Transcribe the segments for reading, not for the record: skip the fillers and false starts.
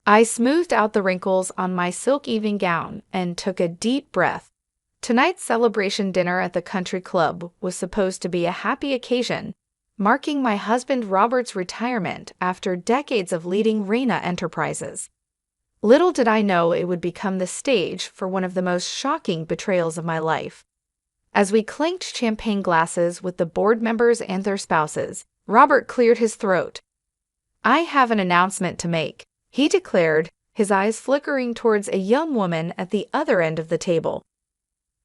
I smoothed out the wrinkles on my silk evening gown and took a deep breath. Tonight's celebration dinner at the country club was supposed to be a happy occasion, marking my husband Robert's retirement after decades of leading Reina Enterprises. Little did I know it would become the stage for one of the most shocking betrayals of my life. As we clinked champagne glasses with the board members and their spouses, Robert cleared his throat. "I have an announcement to make," he declared, his eyes flickering towards a young woman at the other end of the table.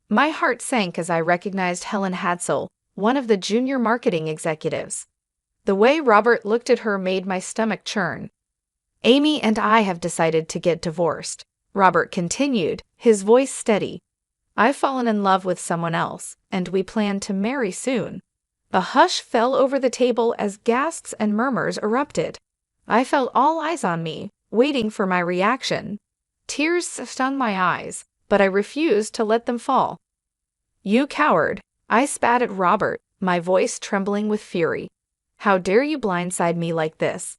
My heart sank as I recognized Helen Hadsell, one of the junior marketing executives. The way Robert looked at her made my stomach churn. "Amy and I have decided to get divorced," Robert continued, his voice steady. "I've fallen in love with someone else, and we plan to marry soon." A hush fell over the table as gasps and murmurs erupted. I felt all eyes on me, waiting for my reaction. Tears stung my eyes, but I refused to let them fall. "You coward," I spat at Robert, my voice trembling with fury. "How dare you blindside me like this?"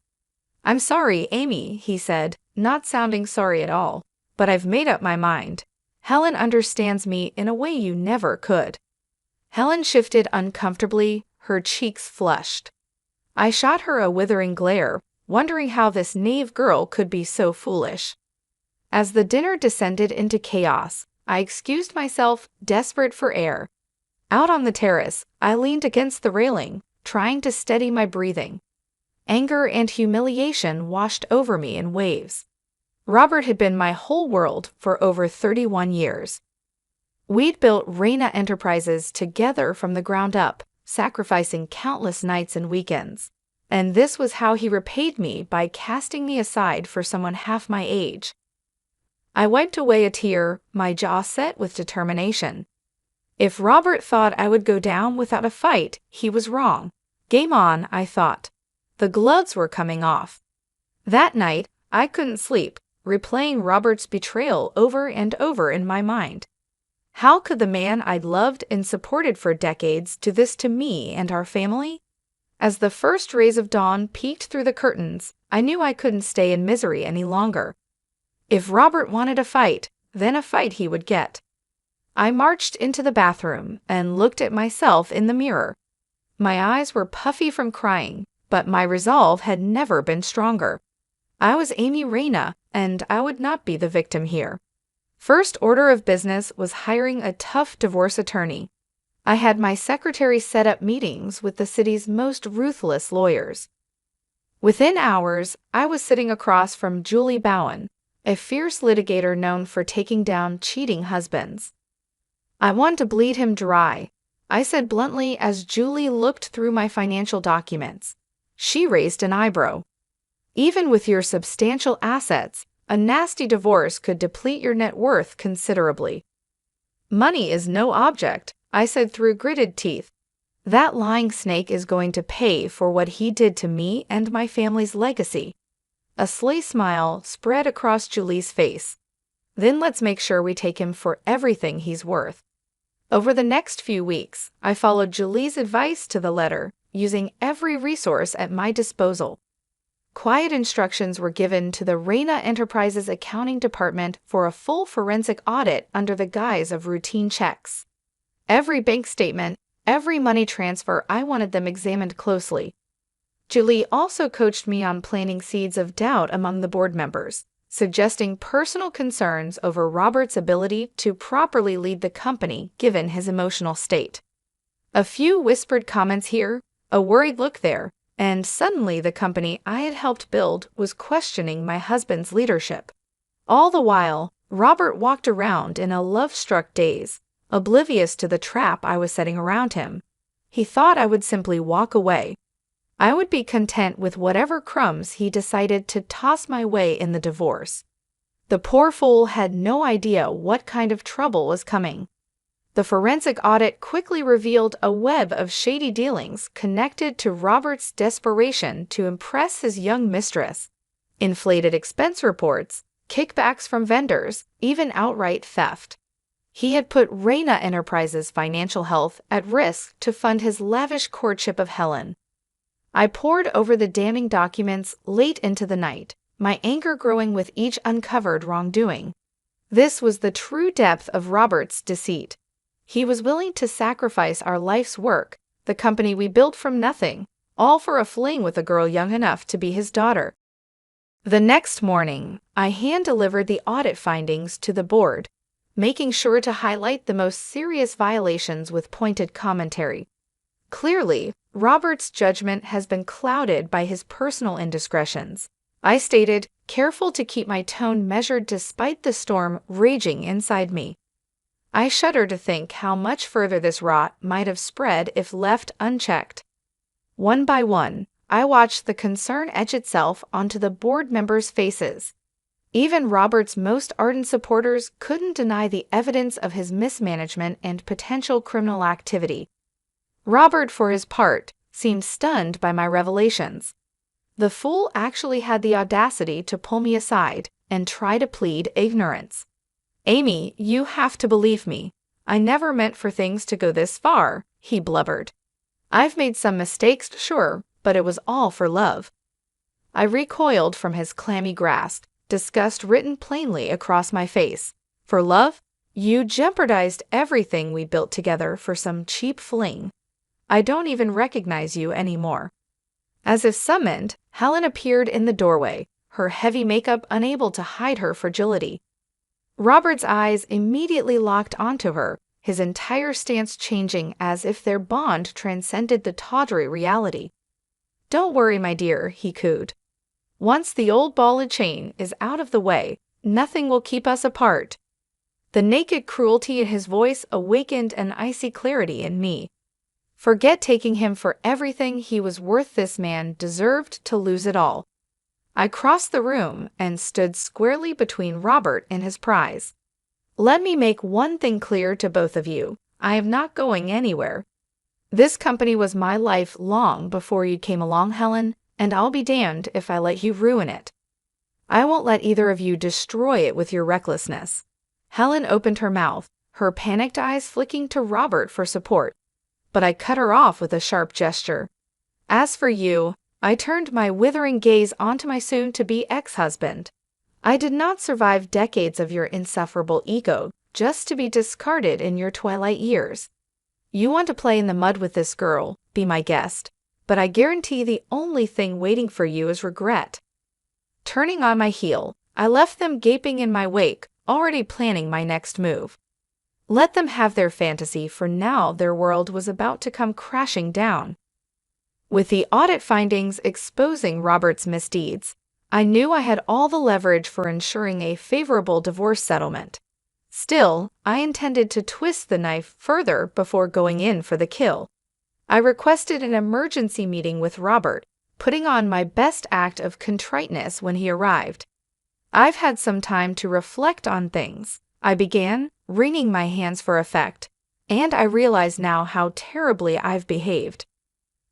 "I'm sorry, Amy," he said, not sounding sorry at all, "but I've made up my mind. Helen understands me in a way you never could." Helen shifted uncomfortably, her cheeks flushed. I shot her a withering glare, wondering how this naive girl could be so foolish. As the dinner descended into chaos, I excused myself, desperate for air. Out on the terrace, I leaned against the railing, trying to steady my breathing. Anger and humiliation washed over me in waves. Robert had been my whole world for over 31 years. We'd built Reina Enterprises together from the ground up, sacrificing countless nights and weekends. And this was how he repaid me by casting me aside for someone half my age. I wiped away a tear, my jaw set with determination. If Robert thought I would go down without a fight, he was wrong. Game on, I thought. The gloves were coming off. That night, I couldn't sleep, replaying Robert's betrayal over and over in my mind. How could the man I'd loved and supported for decades do this to me and our family? As the first rays of dawn peeked through the curtains, I knew I couldn't stay in misery any longer. If Robert wanted a fight, then a fight he would get. I marched into the bathroom and looked at myself in the mirror. My eyes were puffy from crying, but my resolve had never been stronger. I was Amy Reina, and I would not be the victim here. First order of business was hiring a tough divorce attorney. I had my secretary set up meetings with the city's most ruthless lawyers. Within hours, I was sitting across from Julie Bowen, a fierce litigator known for taking down cheating husbands. "I want to bleed him dry," I said bluntly as Julie looked through my financial documents. She raised an eyebrow. "Even with your substantial assets, a nasty divorce could deplete your net worth considerably." "Money is no object," I said through gritted teeth. "That lying snake is going to pay for what he did to me and my family's legacy." A sly smile spread across Julie's face. "Then let's make sure we take him for everything he's worth." Over the next few weeks, I followed Julie's advice to the letter, using every resource at my disposal. Quiet instructions were given to the Reina Enterprises accounting department for a full forensic audit under the guise of routine checks. Every bank statement, every money transfer, I wanted them examined closely. Julie also coached me on planting seeds of doubt among the board members, suggesting personal concerns over Robert's ability to properly lead the company given his emotional state. A few whispered comments here, a worried look there, and suddenly the company I had helped build was questioning my husband's leadership. All the while, Robert walked around in a love-struck daze, oblivious to the trap I was setting around him. He thought I would simply walk away. I would be content with whatever crumbs he decided to toss my way in the divorce. The poor fool had no idea what kind of trouble was coming. The forensic audit quickly revealed a web of shady dealings connected to Robert's desperation to impress his young mistress. Inflated expense reports, kickbacks from vendors, even outright theft. He had put Reina Enterprises' financial health at risk to fund his lavish courtship of Helen. I pored over the damning documents late into the night, my anger growing with each uncovered wrongdoing. This was the true depth of Robert's deceit. He was willing to sacrifice our life's work, the company we built from nothing, all for a fling with a girl young enough to be his daughter. The next morning, I hand-delivered the audit findings to the board, making sure to highlight the most serious violations with pointed commentary. Clearly, Robert's judgment has been clouded by his personal indiscretions. I stated, careful to keep my tone measured despite the storm raging inside me. I shudder to think how much further this rot might have spread if left unchecked. One by one, I watched the concern etch itself onto the board members' faces. Even Robert's most ardent supporters couldn't deny the evidence of his mismanagement and potential criminal activity. Robert, for his part, seemed stunned by my revelations. The fool actually had the audacity to pull me aside and try to plead ignorance. "Amy, you have to believe me. I never meant for things to go this far," he blubbered. "I've made some mistakes, sure, but it was all for love." I recoiled from his clammy grasp, disgust written plainly across my face. "For love? You jeopardized everything we built together for some cheap fling. I don't even recognize you anymore." As if summoned, Helen appeared in the doorway, her heavy makeup unable to hide her fragility. Robert's eyes immediately locked onto her, his entire stance changing as if their bond transcended the tawdry reality. "Don't worry, my dear," he cooed. "Once the old ball and chain is out of the way, nothing will keep us apart." The naked cruelty in his voice awakened an icy clarity in me. Forget taking him for everything he was worth. This man deserved to lose it all. I crossed the room and stood squarely between Robert and his prize. "Let me make one thing clear to both of you. I am not going anywhere. This company was my life long before you came along, Helen, and I'll be damned if I let you ruin it. I won't let either of you destroy it with your recklessness." Helen opened her mouth, her panicked eyes flicking to Robert for support, but I cut her off with a sharp gesture. "As for you," I turned my withering gaze onto my soon-to-be ex-husband. "I did not survive decades of your insufferable ego just to be discarded in your twilight years. You want to play in the mud with this girl, be my guest, but I guarantee the only thing waiting for you is regret." Turning on my heel, I left them gaping in my wake, already planning my next move. Let them have their fantasy, for now their world was about to come crashing down. With the audit findings exposing Robert's misdeeds, I knew I had all the leverage for ensuring a favorable divorce settlement. Still, I intended to twist the knife further before going in for the kill. I requested an emergency meeting with Robert, putting on my best act of contriteness when he arrived. "I've had some time to reflect on things," I began, wringing my hands for effect, "and I realize now how terribly I've behaved."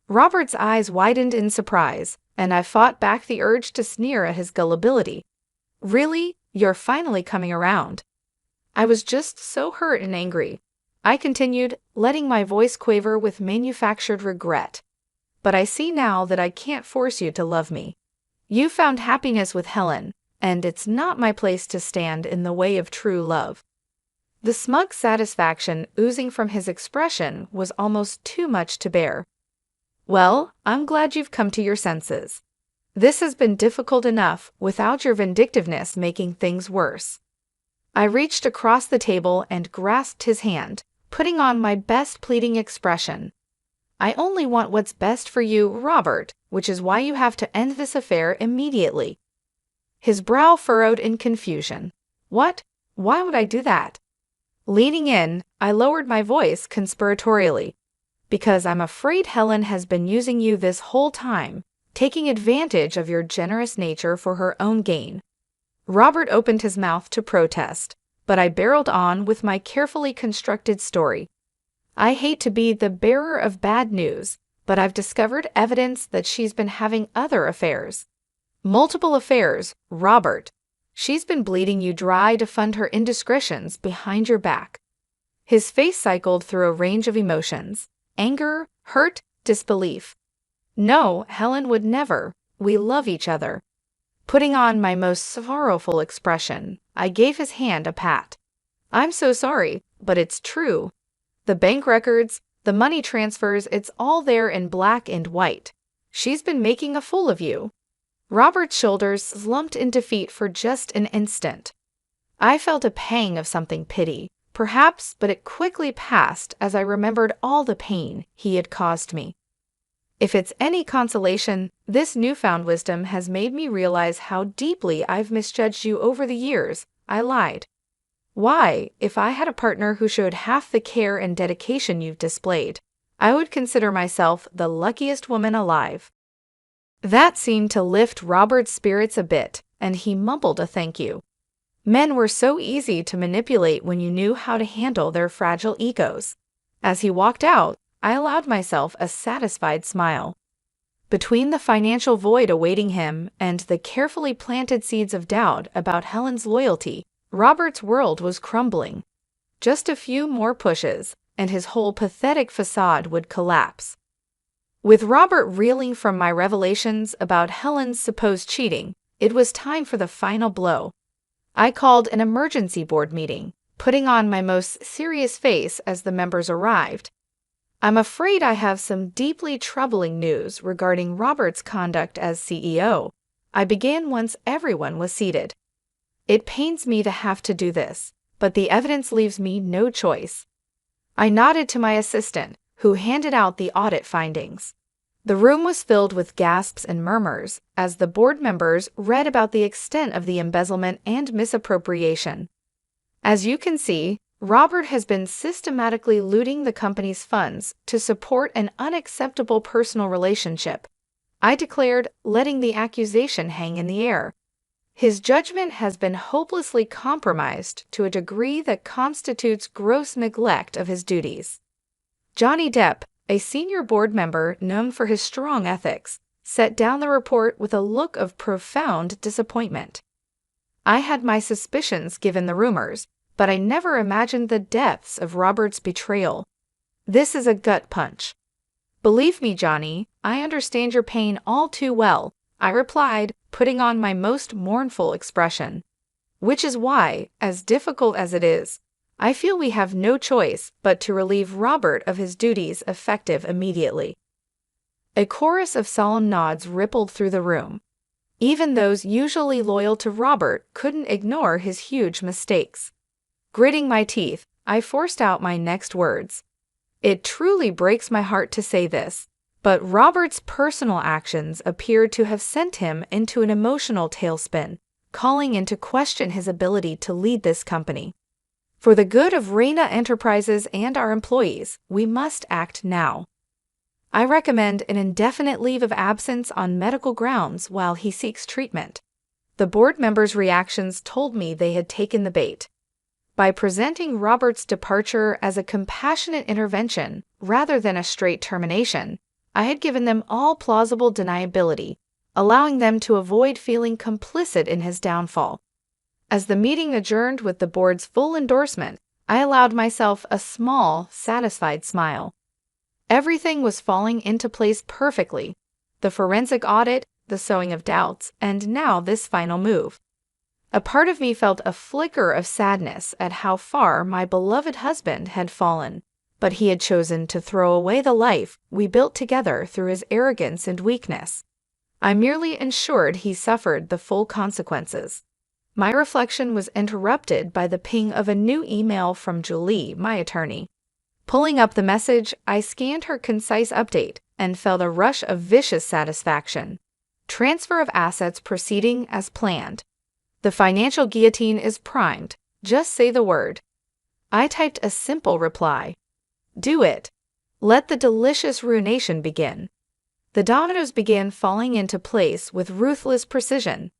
Robert's eyes widened in surprise, and I fought back the urge to sneer at his gullibility. "Really? You're finally coming around." I was just so hurt and angry. I continued, letting my voice quaver with manufactured regret. "But I see now that I can't force you to love me. You found happiness with Helen, and it's not my place to stand in the way of true love." The smug satisfaction oozing from his expression was almost too much to bear. "Well, I'm glad you've come to your senses. This has been difficult enough without your vindictiveness making things worse." I reached across the table and grasped his hand, putting on my best pleading expression. "I only want what's best for you, Robert, which is why you have to end this affair immediately." His brow furrowed in confusion. "What? Why would I do that?" Leaning in, I lowered my voice conspiratorially. "Because I'm afraid Helen has been using you this whole time, taking advantage of your generous nature for her own gain." Robert opened his mouth to protest, but I barreled on with my carefully constructed story. "I hate to be the bearer of bad news, but I've discovered evidence that she's been having other affairs. Multiple affairs, Robert. She's been bleeding you dry to fund her indiscretions behind your back." His face cycled through a range of emotions: anger, hurt, disbelief. "No, Helen would never. We love each other." Putting on my most sorrowful expression, I gave his hand a pat. "I'm so sorry, but it's true. The bank records, the money transfers, it's all there in black and white. She's been making a fool of you." Robert's shoulders slumped in defeat for just an instant. I felt a pang of something pity, perhaps, but it quickly passed as I remembered all the pain he had caused me. If it's any consolation, this newfound wisdom has made me realize how deeply I've misjudged you over the years. I lied. Why, if I had a partner who showed half the care and dedication you've displayed, I would consider myself the luckiest woman alive. That seemed to lift Robert's spirits a bit, and he mumbled a thank you. Men were so easy to manipulate when you knew how to handle their fragile egos. As he walked out, I allowed myself a satisfied smile. Between the financial void awaiting him and the carefully planted seeds of doubt about Helen's loyalty, Robert's world was crumbling. Just a few more pushes, and his whole pathetic facade would collapse. With Robert reeling from my revelations about Helen's supposed cheating, it was time for the final blow. I called an emergency board meeting, putting on my most serious face as the members arrived. "I'm afraid I have some deeply troubling news regarding Robert's conduct as CEO," I began once everyone was seated. "It pains me to have to do this, but the evidence leaves me no choice." I nodded to my assistant, who handed out the audit findings. The room was filled with gasps and murmurs as the board members read about the extent of the embezzlement and misappropriation. "As you can see, Robert has been systematically looting the company's funds to support an unacceptable personal relationship," I declared, letting the accusation hang in the air. "His judgment has been hopelessly compromised to a degree that constitutes gross neglect of his duties." Johnny Depp, a senior board member known for his strong ethics, set down the report with a look of profound disappointment. I had my suspicions given the rumors, but I never imagined the depths of Robert's betrayal. "This is a gut punch." "Believe me, Johnny, I understand your pain all too well," I replied, putting on my most mournful expression. "Which is why, as difficult as it is, I feel we have no choice but to relieve Robert of his duties effective immediately." A chorus of solemn nods rippled through the room. Even those usually loyal to Robert couldn't ignore his huge mistakes. Gritting my teeth, I forced out my next words. "It truly breaks my heart to say this, but Robert's personal actions appeared to have sent him into an emotional tailspin, calling into question his ability to lead this company. For the good of Reina Enterprises and our employees, we must act now. I recommend an indefinite leave of absence on medical grounds while he seeks treatment." The board members' reactions told me they had taken the bait. By presenting Robert's departure as a compassionate intervention rather than a straight termination, I had given them all plausible deniability, allowing them to avoid feeling complicit in his downfall. As the meeting adjourned with the board's full endorsement, I allowed myself a small, satisfied smile. Everything was falling into place perfectly. The forensic audit, the sowing of doubts, and now this final move. A part of me felt a flicker of sadness at how far my beloved husband had fallen, but he had chosen to throw away the life we built together through his arrogance and weakness. I merely ensured he suffered the full consequences. My reflection was interrupted by the ping of a new email from Julie, my attorney. Pulling up the message, I scanned her concise update and felt a rush of vicious satisfaction. "Transfer of assets proceeding as planned. The financial guillotine is primed. Just say the word." I typed a simple reply. "Do it. Let the delicious ruination begin." The dominoes began falling into place with ruthless precision.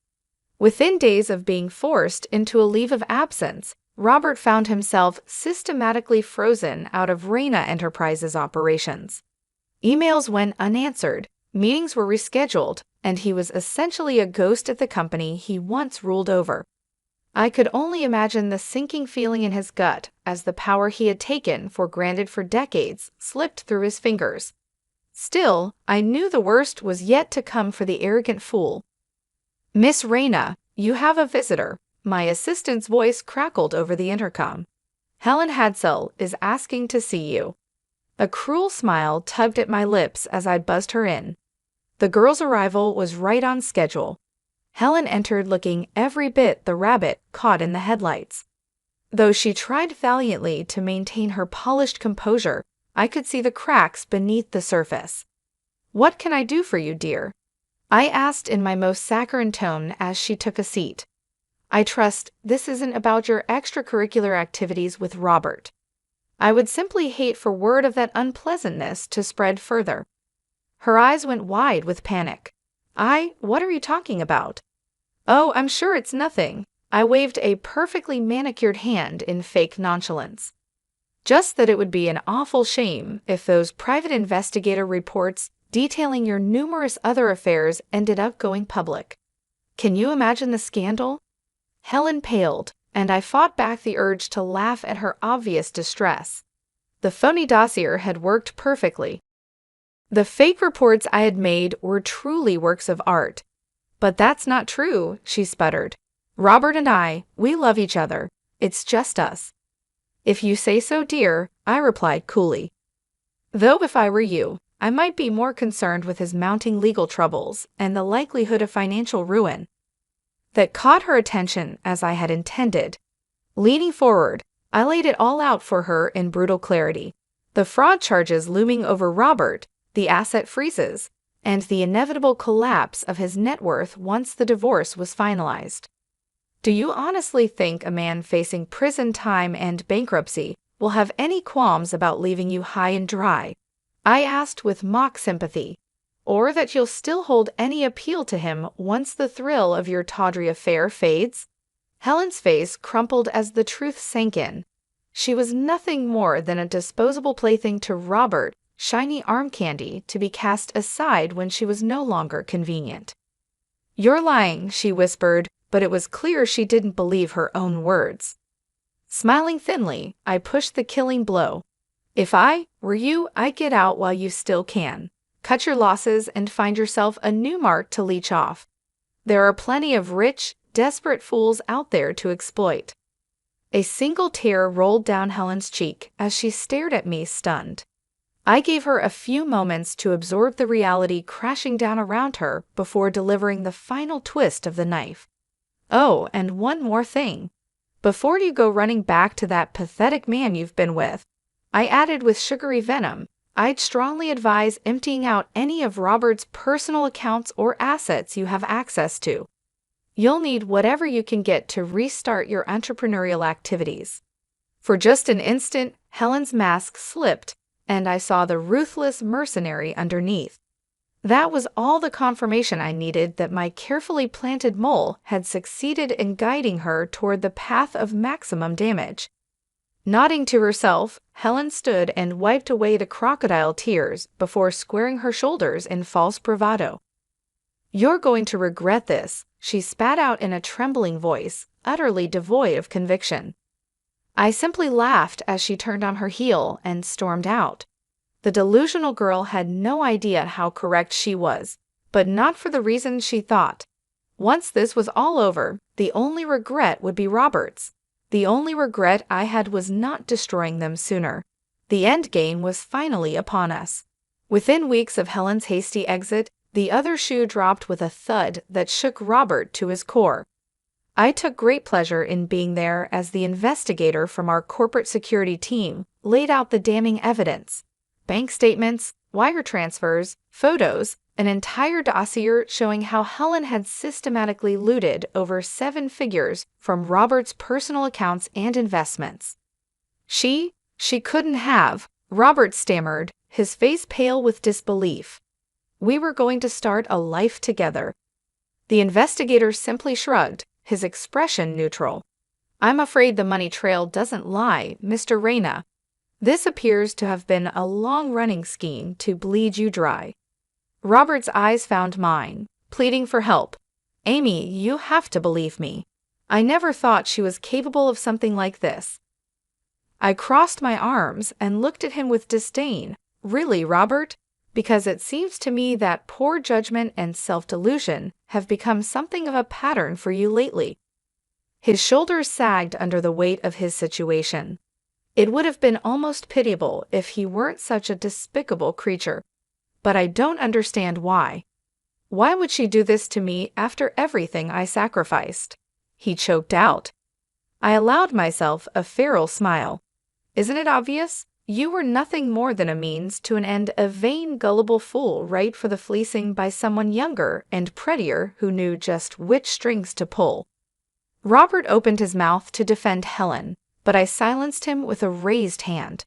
Within days of being forced into a leave of absence, Robert found himself systematically frozen out of Reina Enterprises operations. Emails went unanswered, meetings were rescheduled, and he was essentially a ghost at the company he once ruled over. I could only imagine the sinking feeling in his gut as the power he had taken for granted for decades slipped through his fingers. Still, I knew the worst was yet to come for the arrogant fool. Miss Reyna, you have a visitor. My assistant's voice crackled over the intercom. Helen Hadsell is asking to see you. A cruel smile tugged at my lips as I buzzed her in. The girl's arrival was right on schedule. Helen entered looking every bit the rabbit caught in the headlights. Though she tried valiantly to maintain her polished composure, I could see the cracks beneath the surface. "What can I do for you, dear?" I asked in my most saccharine tone as she took a seat. "I trust this isn't about your extracurricular activities with Robert. I would simply hate for word of that unpleasantness to spread further." Her eyes went wide with panic. What are you talking about?" "Oh, I'm sure it's nothing." I waved a perfectly manicured hand in fake nonchalance. "Just that it would be an awful shame if those private investigator reports detailing your numerous other affairs ended up going public. Can you imagine the scandal?" Helen paled, and I fought back the urge to laugh at her obvious distress. The phony dossier had worked perfectly. The fake reports I had made were truly works of art. "But that's not true," she sputtered. "Robert and I, we love each other. It's just us." "If you say so, dear," I replied coolly. Though if I were you, I might be more concerned with his mounting legal troubles and the likelihood of financial ruin. That caught her attention as I had intended. Leaning forward, I laid it all out for her in brutal clarity. The fraud charges looming over Robert, the asset freezes, and the inevitable collapse of his net worth once the divorce was finalized. "Do you honestly think a man facing prison time and bankruptcy will have any qualms about leaving you high and dry?" I asked with mock sympathy. "Or that you'll still hold any appeal to him once the thrill of your tawdry affair fades?" Helen's face crumpled as the truth sank in. She was nothing more than a disposable plaything to Robert, shiny arm candy to be cast aside when she was no longer convenient. "You're lying," she whispered, but it was clear she didn't believe her own words. Smiling thinly, I pushed the killing blow. "If I were you, I'd get out while you still can. Cut your losses and find yourself a new mark to leech off. There are plenty of rich, desperate fools out there to exploit." A single tear rolled down Helen's cheek as she stared at me stunned. I gave her a few moments to absorb the reality crashing down around her before delivering the final twist of the knife. "Oh, and one more thing. Before you go running back to that pathetic man you've been with," I added with sugary venom, "I'd strongly advise emptying out any of Robert's personal accounts or assets you have access to. You'll need whatever you can get to restart your entrepreneurial activities." For just an instant, Helen's mask slipped, and I saw the ruthless mercenary underneath. That was all the confirmation I needed that my carefully planted mole had succeeded in guiding her toward the path of maximum damage. Nodding to herself, Helen stood and wiped away the crocodile tears before squaring her shoulders in false bravado. "You're going to regret this," she spat out in a trembling voice, utterly devoid of conviction. I simply laughed as she turned on her heel and stormed out. The delusional girl had no idea how correct she was, but not for the reasons she thought. Once this was all over, the only regret would be Robert's. The only regret I had was not destroying them sooner. The end game was finally upon us. Within weeks of Helen's hasty exit, the other shoe dropped with a thud that shook Robert to his core. I took great pleasure in being there as the investigator from our corporate security team laid out the damning evidence. Bank statements, wire transfers, photos, an entire dossier showing how Helen had systematically looted over 7 figures from Robert's personal accounts and investments. She couldn't have," Robert stammered, his face pale with disbelief. "We were going to start a life together." The investigator simply shrugged, his expression neutral. "I'm afraid the money trail doesn't lie, Mr. Reyna. This appears to have been a long-running scheme to bleed you dry." Robert's eyes found mine, pleading for help. "Amy, you have to believe me. I never thought she was capable of something like this." I crossed my arms and looked at him with disdain. "Really, Robert? because it seems to me that poor judgment and self-delusion have become something of a pattern for you lately." His shoulders sagged under the weight of his situation. It would have been almost pitiable if he weren't such a despicable creature. "But I don't understand why. Why would she do this to me after everything I sacrificed?" he choked out. I allowed myself a feral smile. "Isn't it obvious? You were nothing more than a means to an end, a vain, gullible fool ripe for the fleecing by someone younger and prettier who knew just which strings to pull." Robert opened his mouth to defend Helen, but I silenced him with a raised hand.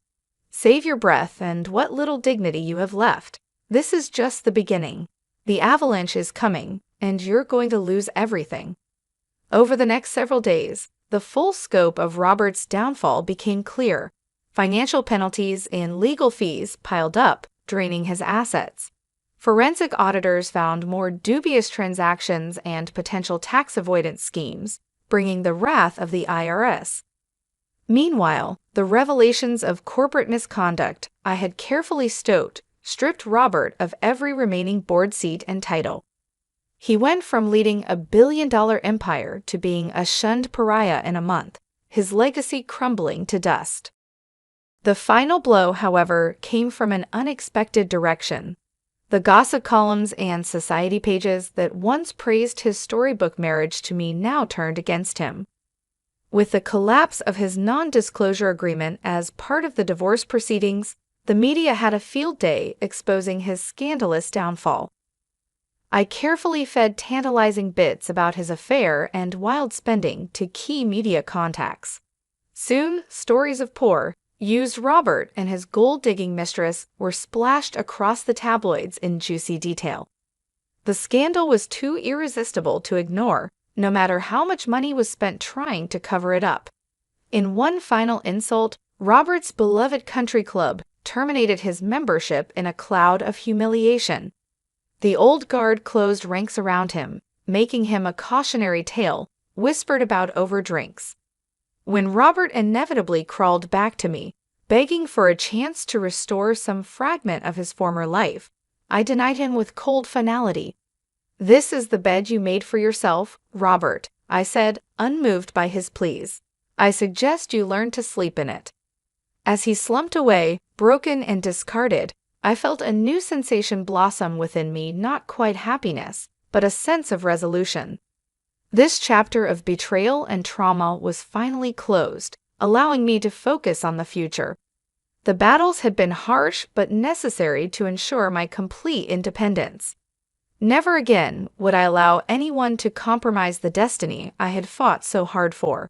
"Save your breath and what little dignity you have left. This is just the beginning. The avalanche is coming, and you're going to lose everything." Over the next several days, the full scope of Robert's downfall became clear. Financial penalties and legal fees piled up, draining his assets. Forensic auditors found more dubious transactions and potential tax avoidance schemes, bringing the wrath of the IRS. Meanwhile, the revelations of corporate misconduct I had carefully stowed stripped Robert of every remaining board seat and title. He went from leading a billion-dollar empire to being a shunned pariah in a month, his legacy crumbling to dust. The final blow, however, came from an unexpected direction. The gossip columns and society pages that once praised his storybook marriage to me now turned against him. With the collapse of his non-disclosure agreement as part of the divorce proceedings, the media had a field day exposing his scandalous downfall. I carefully fed tantalizing bits about his affair and wild spending to key media contacts. Soon, stories of poor, used Robert and his gold-digging mistress were splashed across the tabloids in juicy detail. The scandal was too irresistible to ignore, no matter how much money was spent trying to cover it up. In one final insult, Robert's beloved country club terminated his membership in a cloud of humiliation. The old guard closed ranks around him, making him a cautionary tale, whispered about over drinks. When Robert inevitably crawled back to me, begging for a chance to restore some fragment of his former life, I denied him with cold finality. "This is the bed you made for yourself, Robert," I said, unmoved by his pleas. "I suggest you learn to sleep in it." As he slumped away, broken and discarded, I felt a new sensation blossom within me, not quite happiness, but a sense of resolution. This chapter of betrayal and trauma was finally closed, allowing me to focus on the future. The battles had been harsh but necessary to ensure my complete independence. Never again would I allow anyone to compromise the destiny I had fought so hard for.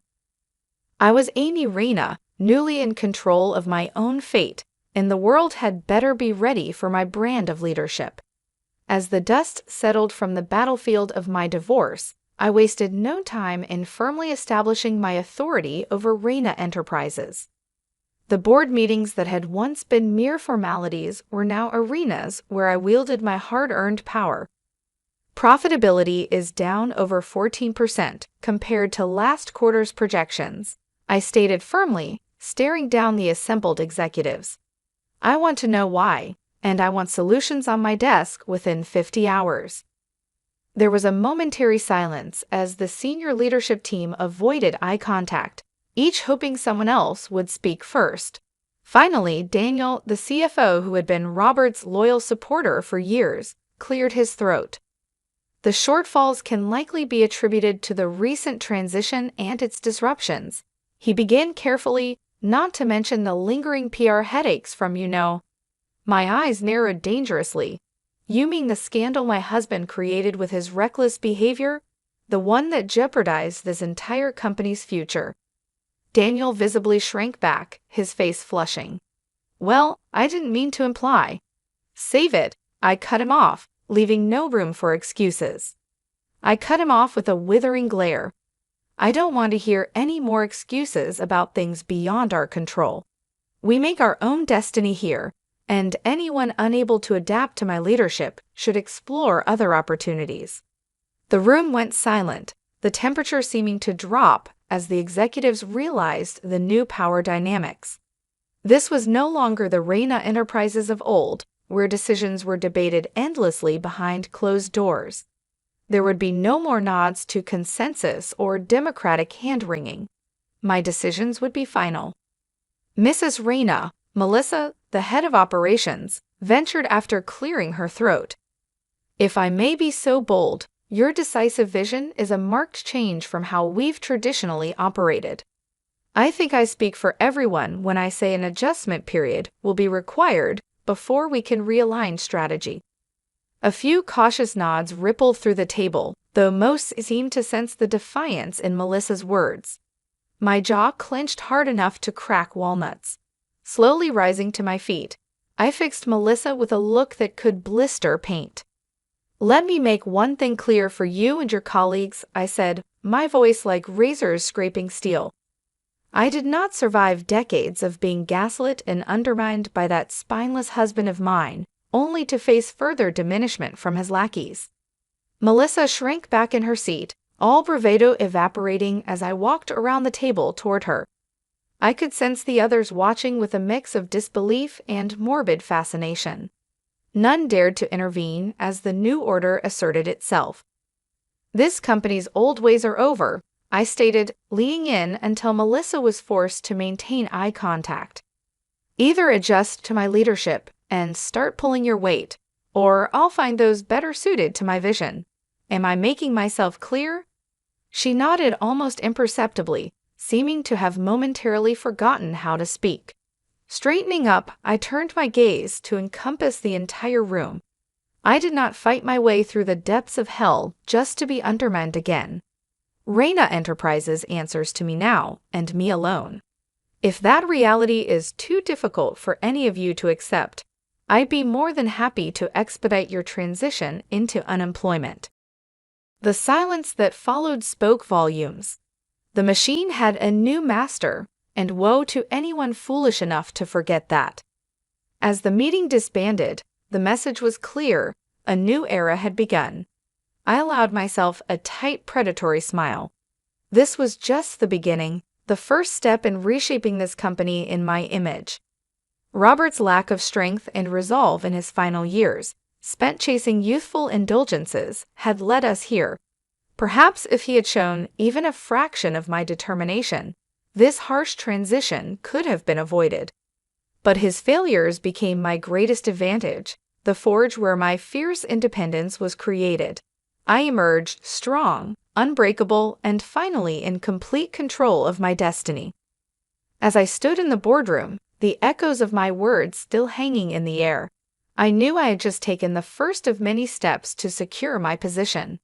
I was Amy Reyna, newly in control of my own fate, and the world had better be ready for my brand of leadership. As the dust settled from the battlefield of my divorce, I wasted no time in firmly establishing my authority over Reyna Enterprises. The board meetings that had once been mere formalities were now arenas where I wielded my hard-earned power. Profitability is down over 14% compared to last quarter's projections, I stated firmly, staring down the assembled executives. I want to know why, and I want solutions on my desk within 50 hours. There was a momentary silence as the senior leadership team avoided eye contact, each hoping someone else would speak first. Finally, Daniel, the CFO who had been Robert's loyal supporter for years, cleared his throat. The shortfalls can likely be attributed to the recent transition and its disruptions. He began carefully, not to mention the lingering PR headaches from, My eyes narrowed dangerously. "You mean the scandal my husband created with his reckless behavior? The one that jeopardized this entire company's future?" Daniel visibly shrank back, his face flushing. "Well, I didn't mean to imply." "Save it," I cut him off, leaving no room for excuses. I cut him off with a withering glare. "I don't want to hear any more excuses about things beyond our control. We make our own destiny here, and anyone unable to adapt to my leadership should explore other opportunities." The room went silent, the temperature seeming to drop as the executives realized the new power dynamics. This was no longer the Reyna Enterprises of old, where decisions were debated endlessly behind closed doors. There would be no more nods to consensus or democratic hand-wringing. My decisions would be final. Mrs. Reyna, Melissa, the head of operations, ventured after clearing her throat. If I may be so bold, your decisive vision is a marked change from how we've traditionally operated. I think I speak for everyone when I say an adjustment period will be required before we can realign strategy. A few cautious nods rippled through the table, though most seemed to sense the defiance in Melissa's words. My jaw clenched hard enough to crack walnuts. Slowly rising to my feet, I fixed Melissa with a look that could blister paint. Let me make one thing clear for you and your colleagues, I said, my voice like razors scraping steel. I did not survive decades of being gaslit and undermined by that spineless husband of mine, only to face further diminishment from his lackeys. Melissa shrank back in her seat, all bravado evaporating as I walked around the table toward her. I could sense the others watching with a mix of disbelief and morbid fascination. None dared to intervene as the new order asserted itself. This company's old ways are over, I stated, leaning in until Melissa was forced to maintain eye contact. Either adjust to my leadership and start pulling your weight, or I'll find those better suited to my vision. Am I making myself clear? She nodded almost imperceptibly, seeming to have momentarily forgotten how to speak. Straightening up, I turned my gaze to encompass the entire room. I did not fight my way through the depths of hell just to be undermined again. Reyna Enterprises answers to me now, and me alone. If that reality is too difficult for any of you to accept, I'd be more than happy to expedite your transition into unemployment. The silence that followed spoke volumes. The machine had a new master, and woe to anyone foolish enough to forget that. As the meeting disbanded, the message was clear: a new era had begun. I allowed myself a tight, predatory smile. This was just the beginning, the first step in reshaping this company in my image. Robert's lack of strength and resolve in his final years, spent chasing youthful indulgences, had led us here. Perhaps if he had shown even a fraction of my determination, this harsh transition could have been avoided. But his failures became my greatest advantage, the forge where my fierce independence was created. I emerged strong, unbreakable, and finally in complete control of my destiny. As I stood in the boardroom, the echoes of my words still hanging in the air, I knew I had just taken the first of many steps to secure my position.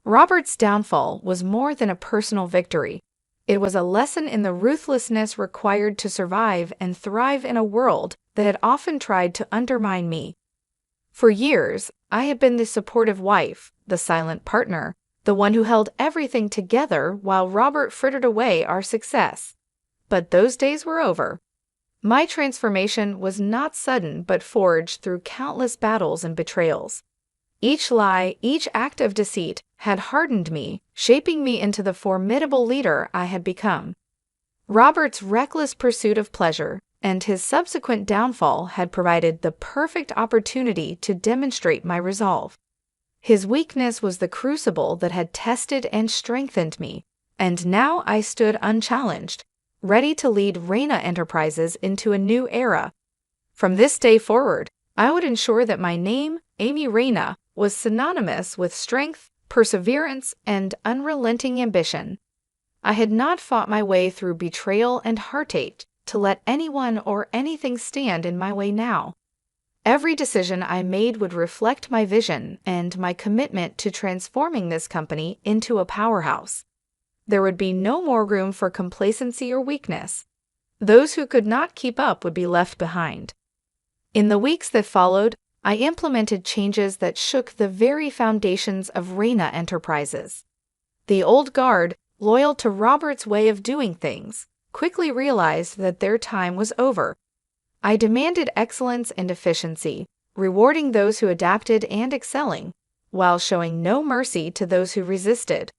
Robert's downfall was more than a personal victory. It was a lesson in the ruthlessness required to survive and thrive in a world that had often tried to undermine me. For years, I had been the supportive wife, the silent partner, the one who held everything together while Robert frittered away our success. But those days were over. My transformation was not sudden but forged through countless battles and betrayals. Each lie, each act of deceit had hardened me, shaping me into the formidable leader I had become. Robert's reckless pursuit of pleasure and his subsequent downfall had provided the perfect opportunity to demonstrate my resolve. His weakness was the crucible that had tested and strengthened me, and now I stood unchallenged, ready to lead Reyna Enterprises into a new era. From this day forward, I would ensure that my name, Amy Reyna, was synonymous with strength, perseverance, and unrelenting ambition. I had not fought my way through betrayal and heartache to let anyone or anything stand in my way now. Every decision I made would reflect my vision and my commitment to transforming this company into a powerhouse. There would be no more room for complacency or weakness. Those who could not keep up would be left behind. In the weeks that followed, I implemented changes that shook the very foundations of Reyna Enterprises. The old guard, loyal to Robert's way of doing things, quickly realized that their time was over. I demanded excellence and efficiency, rewarding those who adapted and excelling, while showing no mercy to those who resisted.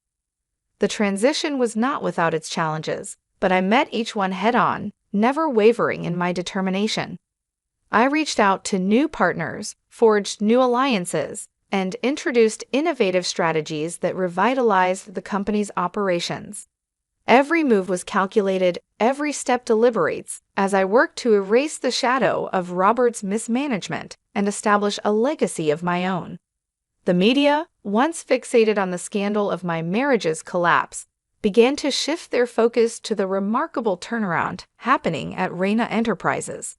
The transition was not without its challenges, but I met each one head-on, never wavering in my determination. I reached out to new partners, forged new alliances, and introduced innovative strategies that revitalized the company's operations. Every move was calculated, every step deliberates, as I worked to erase the shadow of Robert's mismanagement and establish a legacy of my own. The media, once fixated on the scandal of my marriage's collapse, began to shift their focus to the remarkable turnaround happening at Reina Enterprises.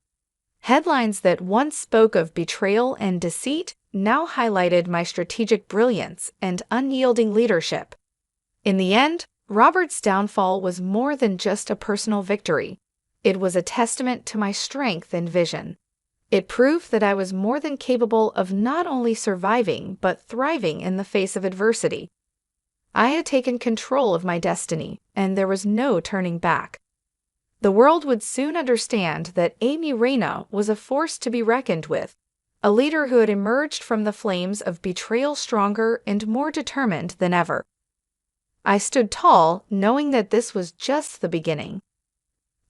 Headlines that once spoke of betrayal and deceit now highlighted my strategic brilliance and unyielding leadership. In the end, Robert's downfall was more than just a personal victory. It was a testament to my strength and vision. It proved that I was more than capable of not only surviving but thriving in the face of adversity. I had taken control of my destiny, and there was no turning back. The world would soon understand that Amy Reina was a force to be reckoned with, a leader who had emerged from the flames of betrayal stronger and more determined than ever. I stood tall, knowing that this was just the beginning.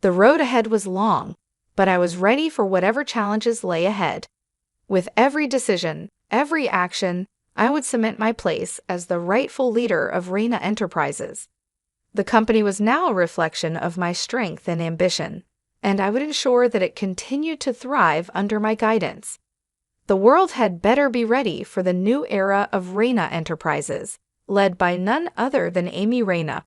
The road ahead was long, but I was ready for whatever challenges lay ahead. With every decision, every action, I would cement my place as the rightful leader of Reina Enterprises. The company was now a reflection of my strength and ambition, and I would ensure that it continued to thrive under my guidance. The world had better be ready for the new era of Reina Enterprises, led by none other than Amy Reina.